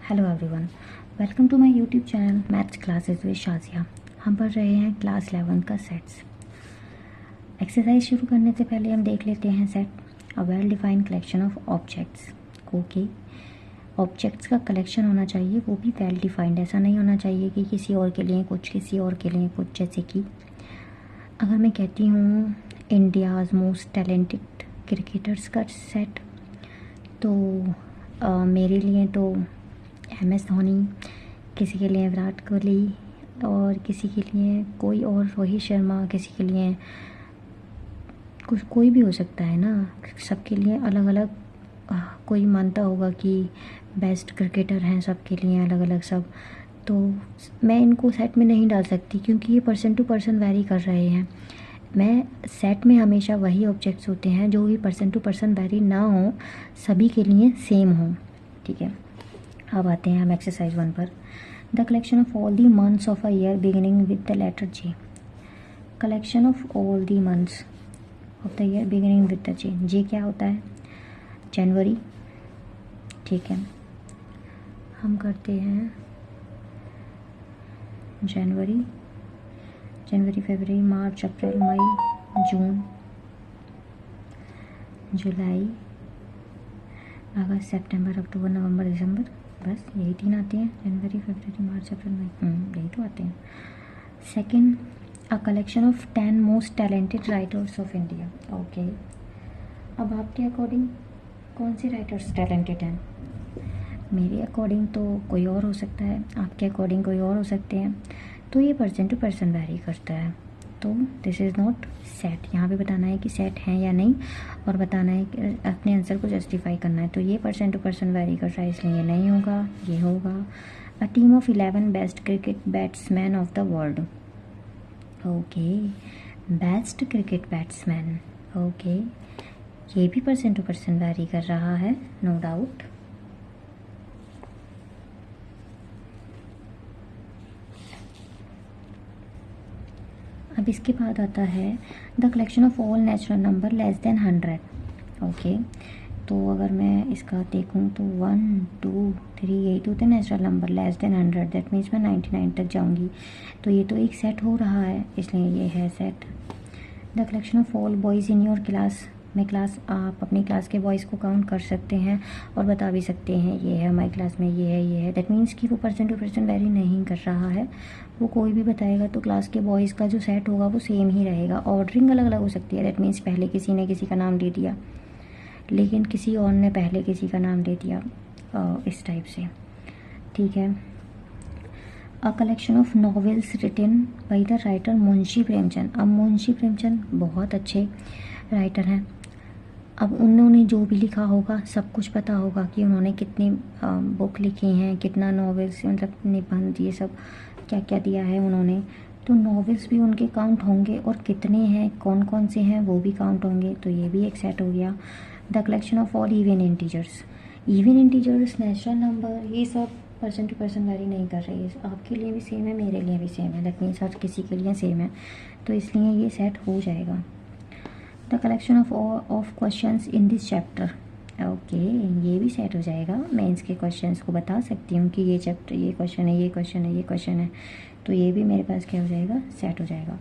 Hello everyone, welcome to my YouTube channel maths classes with Shazia. हम पढ़ रहे हैं क्लास 11 का सेट्स। एक्सरसाइज शुरू करने से पहले हम देख लेते हैं set a well defined collection of objects. Okay, objects का कलेक्शन होना चाहिए, वो भी वेल डिफाइंड। ऐसा नहीं होना चाहिए कि किसी और के लिए कुछ, किसी और के लिए कुछ। जैसे कि अगर मैं कहती हूँ इंडियाज़ मोस्ट टैलेंटेड क्रिकेटर्स का सेट, तो मेरे लिए तो MS धोनी, किसी के लिए विराट कोहली और किसी के लिए कोई और रोहित शर्मा, किसी के लिए कुछ कोई भी हो सकता है ना। सबके लिए अलग अलग कोई मानता होगा कि बेस्ट क्रिकेटर हैं, सबके लिए अलग अलग सब। तो मैं इनको सेट में नहीं डाल सकती क्योंकि ये पर्सन टू पर्सन वेरी कर रहे हैं। मैं सेट में हमेशा वही ऑब्जेक्ट्स होते हैं जो भी पर्सन टू पर्सन वेरी ना हो, सभी के लिए सेम हो। ठीक है, अब आते हैं हम एक्सरसाइज 1 पर। The collection of all the months of a year beginning with the letter J। Collection of all the months of the year beginning with the J। J क्या होता है? जनवरी। ठीक है, हम करते हैं जनवरी, फरवरी, मार्च, अप्रैल, मई, जून, जुलाई, अगस्त, सितंबर, अक्टूबर, नवंबर, दिसंबर। बस यही 3 आते हैं, जनवरी, फरवरी, मार्च, अप्रैल, मई। यही तो आते हैं। Second, a collection of 10 most talented writers of India. Okay, अब आपके अकॉर्डिंग कौन से राइटर्स टैलेंटेड हैं? मेरे अकॉर्डिंग तो कोई और हो सकता है, आपके अकॉर्डिंग कोई और हो सकते हैं। तो ये पर्सन टू पर्सन वैरी करता है। तो दिस इज़ नॉट सेट। यहाँ पे बताना है कि सेट है या नहीं, और बताना है कि अपने आंसर को जस्टिफाई करना है। तो ये पर्सन टू पर्सन वैरी कर रहा है, इसलिए ये नहीं होगा, ये होगा। A team of 11 best cricket batsman of the world. Okay, best cricket batsman. Okay, ये भी पर्सन टू पर्सन वैरी कर रहा है, नो डाउट। अब इसके बाद आता है the collection of all natural number less than 100। Okay, तो अगर मैं इसका देखूँ तो 1 2 3 यही तो होते हैं natural number less than 100। That means मैं 99 तक जाऊँगी। तो ये तो एक सेट हो रहा है, इसलिए ये है set. The collection of all boys in your class. मैं क्लास, आप अपनी क्लास के बॉयज़ को काउंट कर सकते हैं और बता भी सकते हैं ये है हमारी क्लास में, ये है, ये है। दैट मीन्स कि वो पर्सन टू पर्सन वेरी नहीं कर रहा है। वो कोई भी बताएगा तो क्लास के बॉयज़ का जो सेट होगा वो सेम ही रहेगा। ऑर्डरिंग अलग अलग हो सकती है। दैट मीन्स पहले किसी ने किसी का नाम ले दिया, लेकिन किसी और ने पहले किसी का नाम ले दिया, इस टाइप से। ठीक है। A collection of novels written by the writer Munshi Premchand. अब मुंशी प्रेमचंद बहुत अच्छे राइटर हैं। अब उन्होंने जो भी लिखा होगा सब कुछ पता होगा कि उन्होंने कितनी बुक लिखी हैं, कितना नॉवेल्स, मतलब निबंध, ये सब क्या क्या दिया है उन्होंने। तो नॉवेल्स भी उनके काउंट होंगे, और कितने हैं, कौन कौन से हैं, वो भी काउंट होंगे। तो ये भी एक सेट हो गया। The collection of all even integers. Even integers, natural number, ये सब पर्सन टू पर्सन वेरी नहीं कर रही है। आपके लिए भी सेम है, मेरे लिए भी सेम है, दैट मीन्स हर किसी के लिए सेम है। तो इसलिए ये सेट हो जाएगा। The collection of questions in this chapter. Okay, ये भी सेट हो जाएगा। मैं इसके क्वेश्चंस को बता सकती हूँ कि ये चैप्टर, ये क्वेश्चन है, ये क्वेश्चन है, ये क्वेश्चन है। तो ये भी मेरे पास क्या हो जाएगा, सेट हो जाएगा।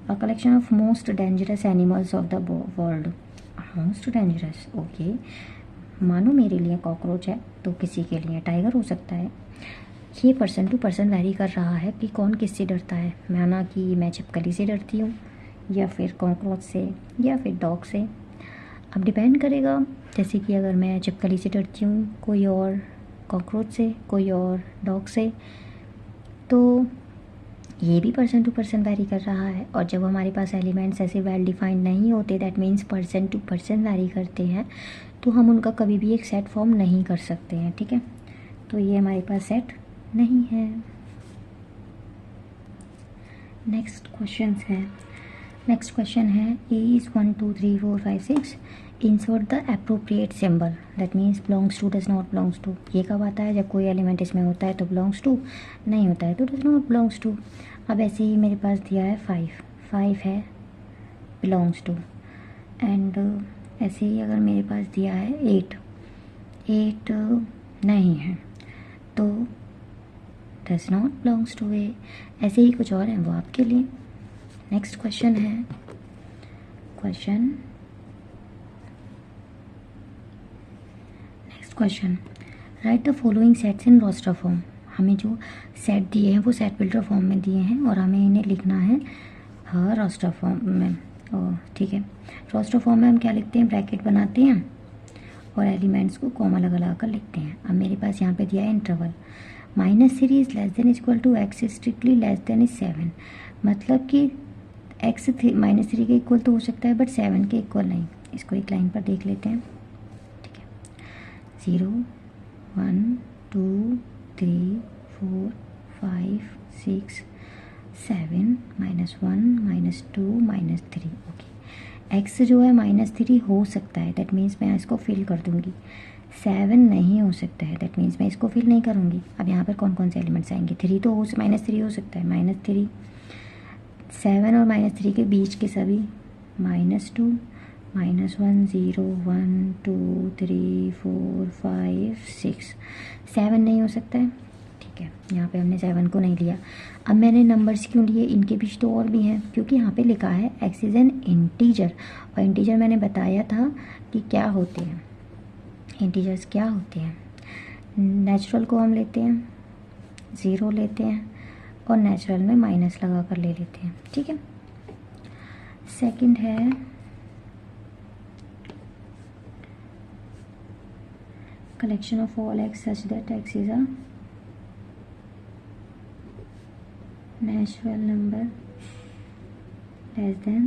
अ collection of most dangerous animals of the world. Most dangerous, okay, मानो मेरे लिए कॉकरोच है तो किसी के लिए टाइगर हो सकता है। ये पर्सन टू पर्सन वेरी कर रहा है कि कौन किससे डरता है। माना कि मैं छिपकली से डरती हूँ, या फिर कॉकरोच से, या फिर डॉग से। अब डिपेंड करेगा, जैसे कि अगर मैं छिपकली से डरती हूँ, कोई और कॉकरोच से, कोई और डॉग से। तो ये भी पर्सन टू पर्सन वेरी कर रहा है। और जब हमारे पास एलिमेंट्स ऐसे वेल डिफाइंड नहीं होते, that means person to person vary करते हैं, तो हम उनका कभी भी एक सेट फॉर्म नहीं कर सकते हैं। ठीक है, तो ये हमारे पास सेट नहीं है। नेक्स्ट क्वेश्चन है A is 1 2 3 4 5 6, insert the appropriate symbol. That means belongs to, does not belongs to. ये कब आता है? जब कोई एलिमेंट इसमें होता है तो बिलोंग्स टू, नहीं होता है तो डज नॉट बिलोंग्स टू। अब ऐसे ही मेरे पास दिया है 5 है, बिलोंग्स टू। एंड ऐसे ही अगर मेरे पास दिया है 8 नहीं है, तो does not belongs to A. ऐसे ही कुछ और हैं, वो आपके लिए। नेक्स्ट क्वेश्चन है, next question, write the following sets in roster form. हमें जो सेट दिए हैं वो सेट बिल्डर फॉर्म में दिए हैं और हमें इन्हें लिखना है रोस्टर फॉर्म में। ठीक है, रोस्टर फॉर्म में हम क्या लिखते हैं, ब्रैकेट बनाते हैं और एलिमेंट्स को कॉमा लगा कर लिखते हैं। अब मेरे पास यहाँ पे दिया है interval -3 is less than equal to x strictly less than is 7, मतलब कि x -3 के इक्वल तो हो सकता है बट 7 के इक्वल नहीं। इसको एक लाइन पर देख लेते हैं। ठीक है, 0 1 2 3 4 5 6 7 -1 -2 -3। ओके, x जो है -3 हो सकता है, दैट मीन्स मैं इसको फिल कर दूंगी। 7 नहीं हो सकता है, दैट मीन्स मैं इसको फिल नहीं करूंगी। अब यहाँ पर कौन कौन से एलिमेंट्स आएंगे, 3 तो -3 हो सकता है, -3 7 और -3 के बीच के सभी -2 -1 0 1 2 3 4 5 6 7 नहीं हो सकता है। ठीक है, यहाँ पे हमने 7 को नहीं लिया। अब मैंने नंबर्स क्यों लिए, इनके बीच तो और भी हैं, क्योंकि यहाँ पे लिखा है x इज़ एन इंटीजर, और इंटीजर मैंने बताया था कि क्या होते हैं, इंटीजर्स क्या होते हैं। नेचुरल को हम लेते हैं 0 लेते हैं और नेचुरल में माइनस लगा कर ले लेते हैं। ठीक है, सेकंड है collection of all x such that x is a natural number less than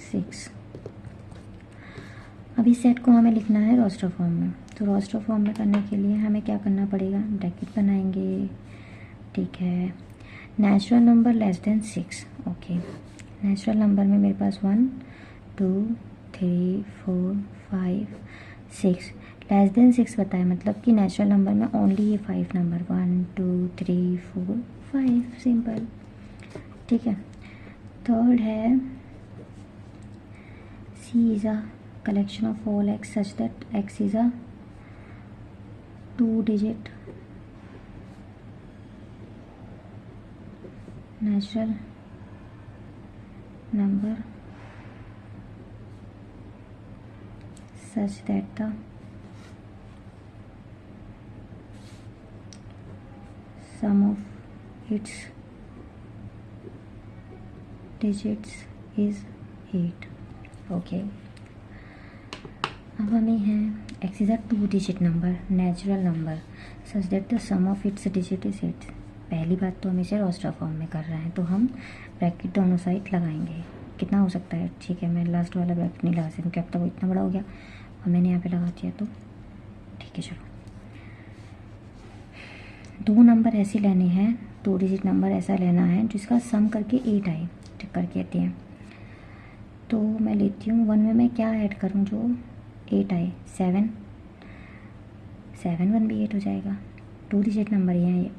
6। अब इस सेट को हमें लिखना है रोस्टर फॉर्म में। तो रोस्टर फॉर्म में करने के लिए हमें क्या करना पड़ेगा, ब्रैकेट बनाएंगे। ठीक है, natural number less than 6। Okay, natural number में मेरे पास 1 2 3 4 5 6 लेस देन 6 बताया, मतलब कि नेचुरल नंबर में ओनली ये 5 नंबर 1 2 3 4 5, सिंपल। ठीक है, थर्ड है C is a collection of all x such that x is a 2-digit natural number such that the sum of its digits is 8। Okay, अब हमें है x is a 2-digit number natural number such that the sum of its digit is 8। पहली बात तो हम इसे roster form में कर रहे हैं, तो हम ब्रैकेट दोनों साइड लगाएंगे। कितना हो सकता है, ठीक है, मैं लास्ट वाला ब्रैकेट नहीं लगा सकती क्योंकि अब तक वो इतना बड़ा हो गया और मैंने यहाँ पे लगा दिया, तो ठीक है। चलो, 2 नंबर ऐसे लेने हैं, 2-digit नंबर ऐसा लेना है जिसका सम करके 8 आए, टिक कर कहते हैं। तो मैं लेती हूँ 1 में मैं क्या ऐड करूँ जो 8 आए, 7 1 भी 8 हो जाएगा, 2-digit नंबर ही है ये।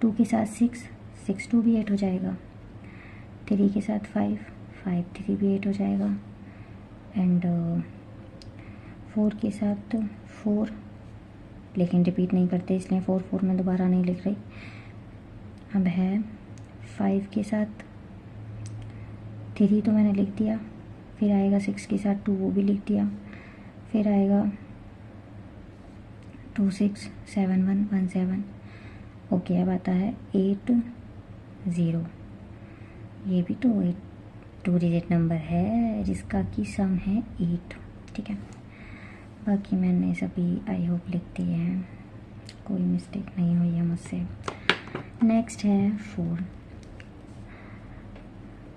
2 के साथ 6 2 भी 8 हो जाएगा। 3 के साथ 5 3 भी 8 हो जाएगा। एंड 4 के साथ 4, लेकिन रिपीट नहीं करते इसलिए 4 मैं दोबारा नहीं लिख रही। अब है 5 के साथ 3 तो मैंने लिख दिया, फिर आएगा 6 के साथ 2 वो भी लिख दिया, फिर आएगा 2 6 7 1 1 7। ओके, अब आता है 8 0, ये भी तो 2-digit नंबर है जिसका कि सम है 8। ठीक है, बाकी मैंने सभी आई होप लिख दिए हैं, कोई मिस्टेक नहीं हुई है मुझसे। नेक्स्ट है 4,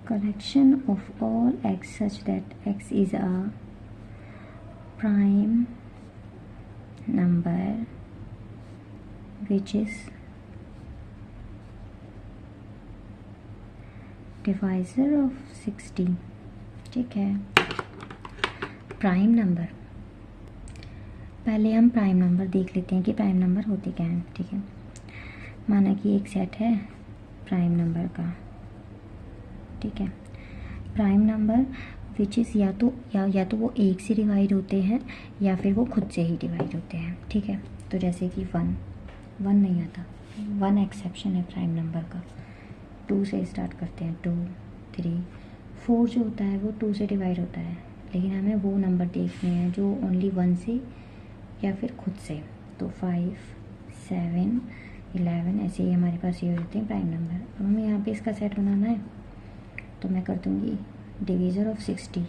collection of all x such that x is a prime number which is divisor of 16। ठीक है, प्राइम नंबर, पहले हम प्राइम नंबर देख लेते हैं कि प्राइम नंबर होते क्या हैं। ठीक है, माना कि एक सेट है प्राइम नंबर का। ठीक है, प्राइम नंबर विच इज़ या तो वो 1 से डिवाइड होते हैं या फिर वो खुद से ही डिवाइड होते हैं। ठीक है, तो जैसे कि 1 1 नहीं आता, 1 एक्सेप्शन है प्राइम नंबर का। 2 से स्टार्ट करते हैं, 2 3 4 जो होता है वो 2 से डिवाइड होता है, लेकिन हमें वो नंबर देखने हैं जो ओनली 1 से या फिर खुद से। तो 5 7 11 ऐसे ही हमारे पास ये होते हैं प्राइम नंबर। अब हमें यहाँ पे इसका सेट बनाना है, तो मैं कर दूँगी डिवीज़र ऑफ 60,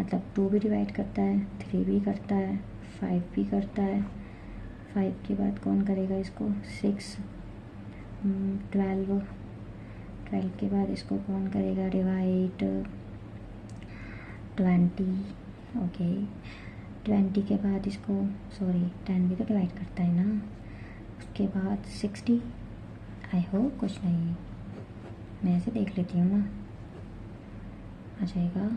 मतलब 2 भी डिवाइड करता है, 3 भी करता है, 5 भी करता है। 5 के बाद कौन करेगा इसको, 6 12 12 के बाद इसको कौन करेगा डिवाइड, 20 ओके। 20 के बाद इसको, सॉरी 10 भी तो डिवाइड करता है ना। उसके बाद 60, आई होप कुछ नहीं, मैं ऐसे देख लेती हूँ ना, आ जाएगा।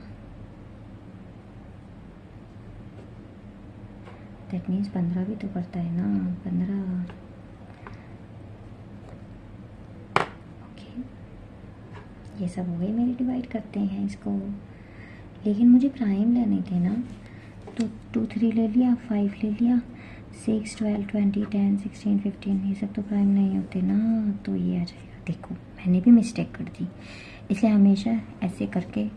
दैट मीन्स 15 भी तो करता है ना, 15 ओके। ये सब हो गए मेरे, डिवाइड करते हैं इसको, लेकिन मुझे प्राइम लेने थे ना, तो 2 3 ले लिया, 5 ले लिया, 6 12 20 10 16 15 ये सब तो प्राइम नहीं होते ना, तो ये आ जाएगा। देखो मैंने भी मिस्टेक कर दी, इसलिए हमेशा ऐसे करके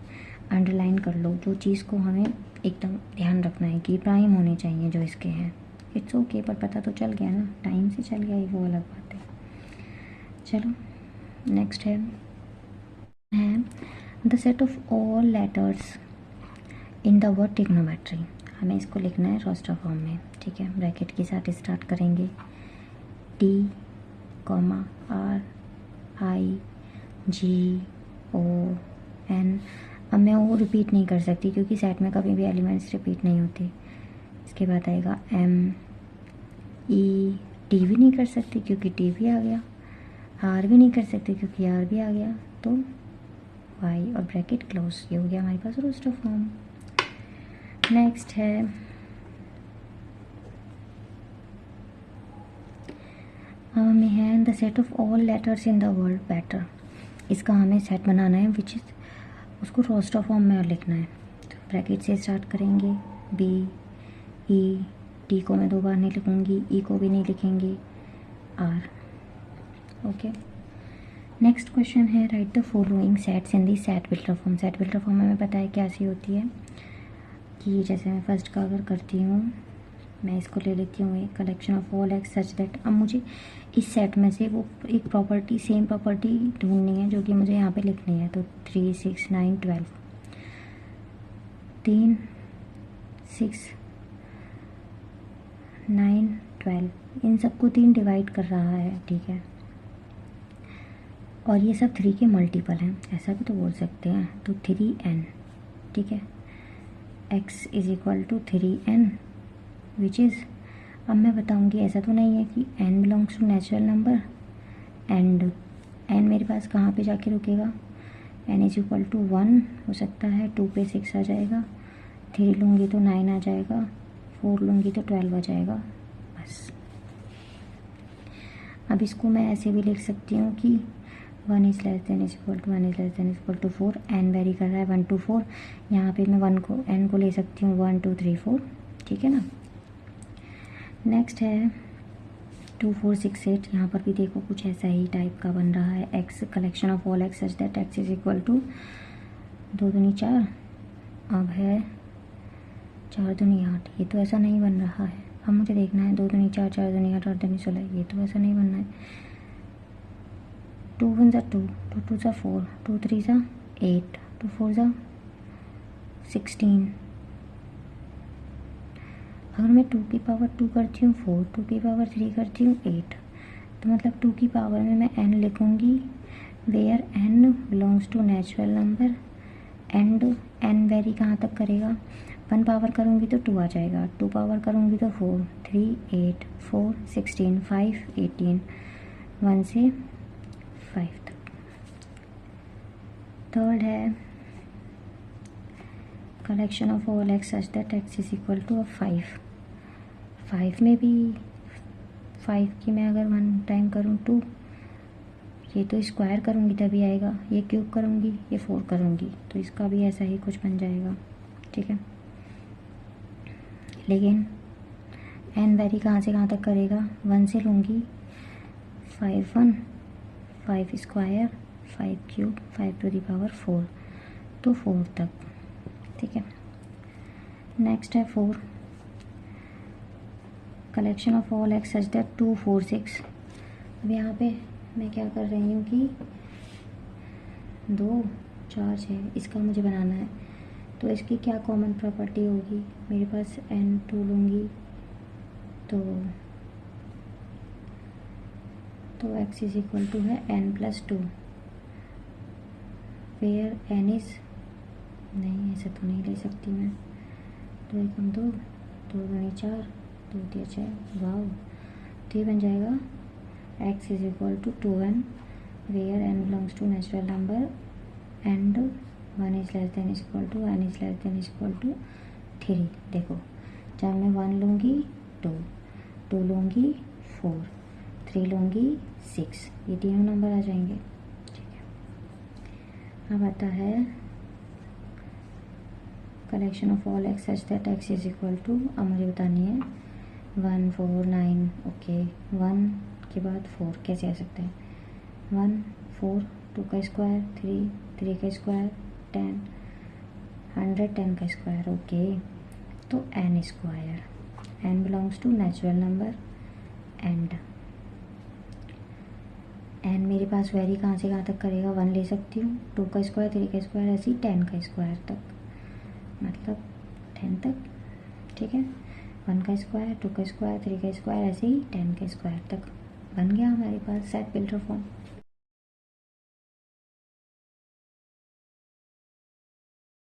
अंडरलाइन कर लो जो चीज़ को हमें एकदम ध्यान रखना है कि प्राइम होने चाहिए जो इसके हैं। इट्स ओके, पर पता तो चल गया ना, टाइम से चल गया, ये वो अलग बात है। चलो नेक्स्ट है the set of all letters in the word trigonometry. हमें इसको लिखना है रोस्टर फॉर्म में, ठीक है। ब्रैकेट के साथ स्टार्ट करेंगे, T, R, I, G, O, N। अब मैं वो रिपीट नहीं कर सकती क्योंकि सेट में कभी भी एलिमेंट्स रिपीट नहीं होते। इसके बाद आएगा M, E, T भी नहीं कर सकती क्योंकि T भी आ गया, R भी नहीं कर सकते क्योंकि R भी आ गया, तो Y और ब्रैकेट क्लोज। ये हो गया हमारे पास रोस्टर फॉर्म। नेक्स्ट है हमें है the set of all letters in the world better. इसका हमें सेट बनाना है विच इज़, उसको रोस्टर फॉर्म में लिखना है। तो ब्रैकेट से स्टार्ट करेंगे, B, E, T को मैं 2 बार नहीं लिखूँगी, E को भी नहीं लिखेंगे, R ओके। नेक्स्ट क्वेश्चन है right the following sets in the set builder form. Set builder form हमें पता है क्या सी होती है कि जैसे मैं फर्स्ट का अगर करती हूँ, मैं इसको ले लेती हूँ एक collection of all x such that. अब मुझे इस सेट में से वो एक प्रॉपर्टी, सेम प्रॉपर्टी ढूंढनी है जो कि मुझे यहाँ पे लिखनी है। तो 3 6 9 12, 3 6 9 12, इन सबको 3 डिवाइड कर रहा है, ठीक है। और ये सब 3 के मल्टीपल हैं, ऐसा भी तो बोल सकते हैं। तो 3n, ठीक है, x is equal to 3n which is, अब मैं बताऊंगी ऐसा तो नहीं है कि n belongs to natural number and n मेरे पास कहाँ पे जाके रुकेगा, n इज इक्वल टू 1 हो सकता है, 2 पे 6 आ जाएगा, 3 लूँगी तो 9 आ जाएगा, 4 लूँगी तो 12 आ जाएगा, बस। अब इसको मैं ऐसे भी लिख सकती हूँ कि 1 is less than is equal to 1 is less than is equal to 4, n vary कर रहा है 1 to 4, यहाँ पे मैं 1 को n को ले सकती हूँ 1 2 3 4, ठीक है ना। नेक्स्ट है 2 4 6 8, यहाँ पर भी देखो कुछ ऐसा ही टाइप का बन रहा है। x collection of all x such that x is equal to 2 दूनी 4, अब है 4 दूनी 8, ये तो ऐसा नहीं बन रहा है। अब मुझे देखना है 2 दूनी 4 4 दूनी 8 8 दूनी 16, ये तो ऐसा नहीं बनना है। 2 1 ज़ा 2, 2 2 ज़ा 4, 2 3 ज़ा 8, 2 4 ज़ा 16। अगर मैं 2 की पावर 2 करती हूँ 4, 2 की पावर 3 करती हूँ 8, तो मतलब 2 की पावर में मैं n लिखूँगी where n belongs to natural number and n vary कहाँ तक करेगा। 1 पावर करूँगी तो 2 आ जाएगा, 2 पावर करूँगी तो 4, 3 8 4 16 5 18, 1 से 5 तक। थर्ड है collection of all x such that x is equal to 5। 5 में भी 5 की मैं अगर 1 टाइम करूँ 2, ये तो स्क्वायर करूँगी तभी आएगा, ये क्यूब करूँगी, ये 4 करूँगी, तो इसका भी ऐसा ही कुछ बन जाएगा, ठीक है। लेकिन n वेरी कहाँ से कहाँ तक करेगा, 1 से लूँगी 5 1 5 square 5 cube 5 to the power 4, तो 4 तक। ठीक है, नेक्स्ट है 4, collection of all x such that 2 4 6। अब यहाँ पे मैं क्या कर रही हूँ कि 2 4 6 इसका मुझे बनाना है, तो इसकी क्या कॉमन प्रॉपर्टी होगी, मेरे पास n2 लूँगी तो x इज इक्वल टू है n+2, वेयर n इज, नहीं ऐसे तो नहीं ले सकती मैं, 2 एकम 2 2 दूनी 4 2 दिया 6, वाओ, तो ये बन जाएगा x is equal to 2n, where n belongs to natural number and 1 is less than equal to n is less than equal to 3। देखो, जब मैं 1 लूँगी 2 लूँगी 4, 3 लूँगी 6, ये तीनों नंबर आ जाएंगे। ठीक है, अब आता है collection of all x such that x is equal to, अब मुझे बतानी है 1 4 9। ओके, 1 के बाद 4 कैसे आ सकते हैं, 1 4 2 का स्क्वायर 3 का स्क्वायर 10 100 10 का स्क्वायर। ओके, तो n square, n belongs to natural number and n मेरे पास वेरी कहाँ से कहाँ तक करेगा, 1 ले सकती हूँ, 2 का स्क्वायर 3 का स्क्वायर ऐसे ही 10 का स्क्वायर तक, मतलब 10 तक। ठीक है, 1 का स्क्वायर 2 का स्क्वायर 3 का स्क्वायर ऐसे ही 10 के स्क्वायर तक बन गया हमारे पास सेट बिल्डर फॉर्म।